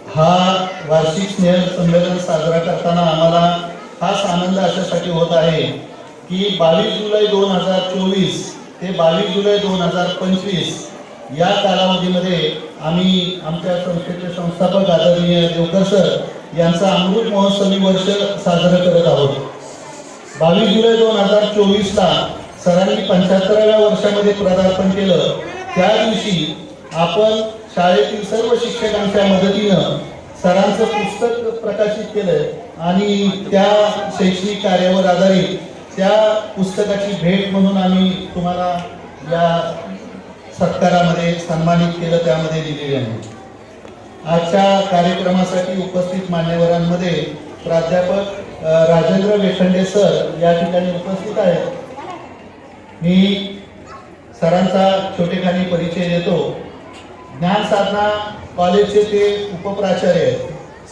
हा वार्षिक स्नेह संमेलन साजरा करताना आम्हाला खास आनंद अशासाठी होत आहे की 22 जुलै 2024 ते 22 जुलै 2025 या कालावधीमध्ये आम्ही आमच्या संस्थेचे संस्थापक आदरणीय देवकर सर यांचा अमृत महोत्सवी वर्ष साजरा करत आहोत। 22 जुलै 2024ला सरांनी 75व्या वर्षामध्ये पदार्पण केलं। त्या दिवशी आपण शाळेतील सर्व शिक्षकांच्या मदतीनं सरांचं पुस्तक प्रकाशित केलं आणि त्या शैक्षणिक कार्यावर आधारित त्या पुस्तकाची भेट म्हणून आम्ही तुम्हाला या सत्कारामध्ये सन्मानित केलं, त्यामध्ये दिलेली आहे। आजच्या कार्यक्रमासाठी उपस्थित मान्यवरांमध्ये प्राध्यापक राजेंद्र वेखंडे सर या ठिकाणी उपस्थित आहेत। मी सरांचा छोटेखानी परिचय देतो। ज्ञान साधना कॉलेजचे ते उपप्राचार्य आहेत।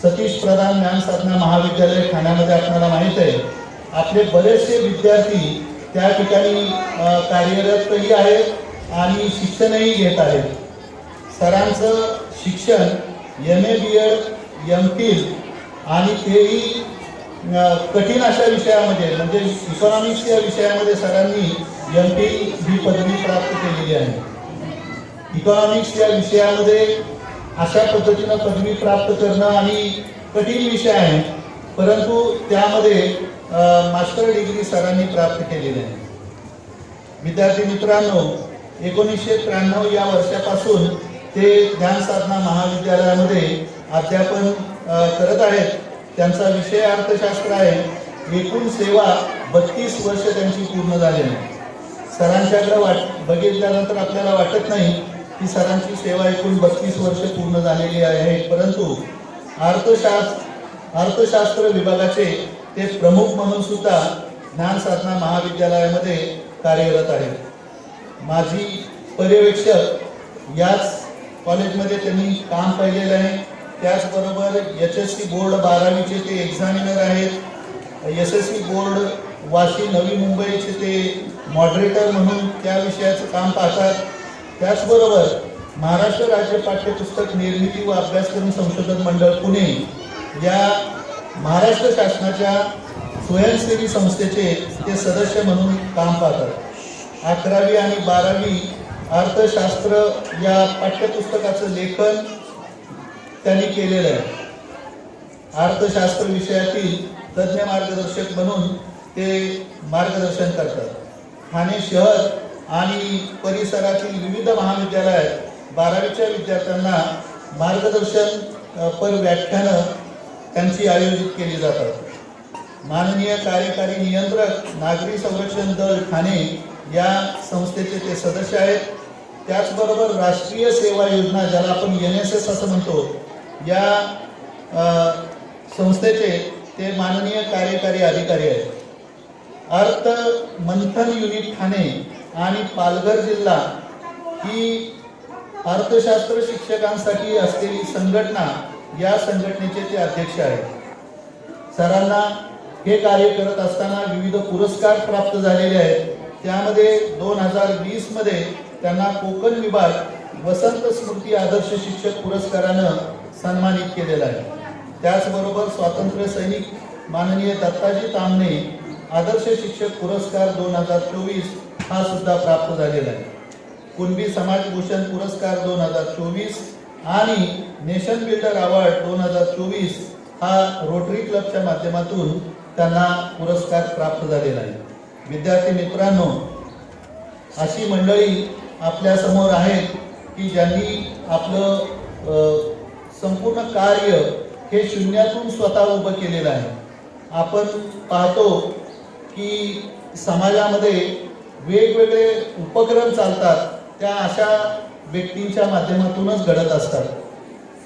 सतीश प्रधान ज्ञान साधना महाविद्यालय ठाण्यामध्ये आपल्याला माहीत आहे। आपले बरेचसे विद्यार्थी त्या ठिकाणी कार्यरतही आहेत आणि शिक्षणही घेत आहेत। सरांचं शिक्षण MA BEd MPhil आणि तेही कठीण अशा विषयामध्ये म्हणजे इकॉनॉमिक्स या विषयामध्ये सरांनी MPhil ही पदवी प्राप्त केलेली आहे। इकॉनॉमिक्स या विषयामध्ये अशा पद्धतीनं पदवी प्राप्त करणं आणि कठीण विषय आहे, परंतु त्यामध्ये मास्टर डिग्री सरांनी प्राप्त केलेली आहे। विद्यार्थी मित्रांनो, 1993 या वर्षापासून ते ज्ञान साधना महाविद्यालयामध्ये अध्यापन करत आहेत। त्यांचा विषय अर्थशास्त्र आहे। एकूण सेवा 32 वर्ष त्यांची पूर्ण झालेली आहे। सरांच्याकडे बघितल्यानंतर आपल्याला वाटत नाही की सरांची सेवा एकूण 32 वर्ष पूर्ण झालेली आहे, परंतु अर्थशास्त्र विभागाचे ते प्रमुख म्हणून सुद्धा ज्ञान साधना महाविद्यालयामध्ये कार्यरत आहेत। माजी पर्यवेक्षक याच कॉलेजमध्ये त्यांनी काम पाहिलेलं आहे। त्याचबरोबर HSC बोर्ड 12वीचे ते एक्झामिनर आहेत। SSC बोर्ड वाशी नवी मुंबईचे ते मॉडरेटर म्हणून त्या विषयाचं काम पाहतात। त्याचबरोबर महाराष्ट्र राज्य पाठ्यपुस्तक निर्मिती व अभ्यासक्रम संशोधन मंडळ पुणे या महाराष्ट्र शासनाच्या स्वयंसेवी संस्थेचे ते सदस्य म्हणून काम पाहतात। 11वी आणि 12वी अर्थशास्त्र या पाठ्यपुस्तकाचं लेखन त्यांनी केलेलं आहे। अर्थशास्त्र विषयातील तज्ज्ञ मार्गदर्शक म्हणून ते मार्गदर्शन करतात। ठाणे शहर आणि परिसरातील विविध महाविद्यालयात 12वीच्या विद्यार्थ्यांना मार्गदर्शन व्याख्यानं त्यांची आयोजित केली जातात। माननीय कार्यकारी नियंत्रक नागरी संरक्षण दल ठाणे या संस्थेचे ते सदस्य आहेत। त्याचबरोबर राष्ट्रीय सेवा योजना ज्याला आपण NSS असं म्हणतो या संस्थेचे ते माननीय कार्यकारी अधिकारी आहेत। अर्थ मंथन युनिट ठाणे आणि पालघर जिल्हा ही अर्थशास्त्र शिक्षकांसाठी असलेली संघटना, या संघटनेचे ते अध्यक्ष आहेत। सरांना हे कार्य करत असताना विविध पुरस्कार प्राप्त झालेले आहेत। त्यामध्ये 2020 मध्ये त्यांना कोकण विभाग वसंत स्मृती आदर्श शिक्षक पुरस्कारानं सन्मानित केलेला आहे। त्याचबरोबर स्वातंत्र्य सैनिक माननीय दत्ताजी तामणे आदर्श शिक्षक पुरस्कार 2024 हा सुद्धा प्राप्त झालेला आहे। कुणबी समाजभूषण पुरस्कार 2024 आणि नेशन बिल्डर अवॉर्ड 2024 हा रोटरी क्लबच्या माध्यमातून त्यांना पुरस्कार प्राप्त झालेला आहे। विद्यार्थी मित्रांनो, अशी मंडळी आपल्या समोर आहेत की ज्यांनी आपलं संपूर्ण कार्य हे शून्यातून स्वतः उभं केलेलं आहे। आपण पाहतो की समाजामध्ये वेगवेगळे उपक्रम चालतात, त्या अशा व्यक्तींच्या माध्यमातूनच घडत असतात।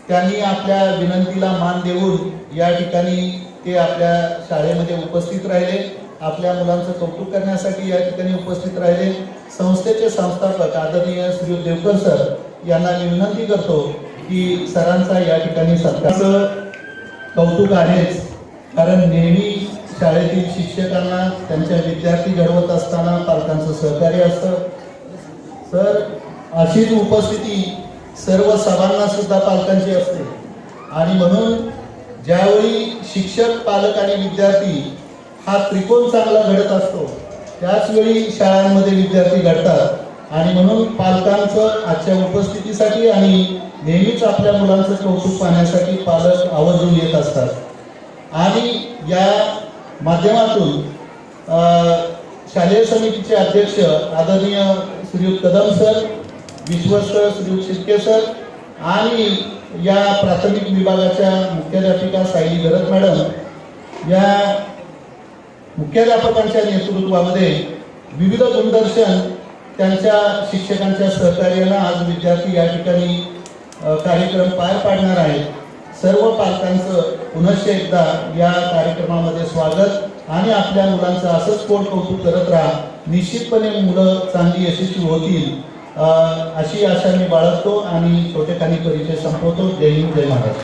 त्यांनी आपल्या विनंतीला मान देऊन या ठिकाणी ते आपल्या शाळेमध्ये उपस्थित राहिले, आपल्या मुलांचं कौतुक करण्यासाठी या ठिकाणी उपस्थित राहिले। संस्थेचे संस्थापक आदरणीय श्री देवकर सर यांना मी विनंती करतो की सरांचा या ठिकाणी सत्काराचं कौतुक आहेच, कारण नेहमी शाळेतील शिक्षकांना त्यांच्या विद्यार्थी घडवत असताना पालकांचं सहकार्य असतं। सर, अशीच उपस्थिती सर्व सभांना सुद्धा पालकांची असते। आणि म्हणून ज्यावेळी शिक्षक, पालक आणि विद्यार्थी हा त्रिकोण चांगला घडत असतो त्याच वेळी शाळांमध्ये विद्यार्थी घडतात आणि म्हणून पालकांचं आजच्या उपस्थितीसाठी आणि नेहमीच आपल्या मुलांचं कौतुक पाहण्यासाठी पालक आवर्जून येत असतात। आणि या माध्यमातून शालेय समितीचे अध्यक्ष आदरणीय श्रीयुत कदम सर, विश्वस्त श्रीयुत शिर्के सर आणि या प्राथमिक विभागाच्या मुख्याध्यापिका सायली गरज मॅडम या मुख्याध्यापकांच्या नेतृत्वामध्ये विविध गुणदर्शन त्यांच्या शिक्षकांच्या सहकार्यानं आज विद्यार्थी या ठिकाणी कार्यक्रम पार पाडणार आहेत। सर्व पालकांचं पुनश्च एकदा या कार्यक्रमामध्ये स्वागत आणि आपल्या मुलांचं असंच कौतुक करत राहा। निश्चितपणे मुलं चांगली यशस्वी होतील अशी आशा मी बाळगतो आणि छोटेखानी परिचय संपवतो। जय हिंद, जय महाराष्ट्र।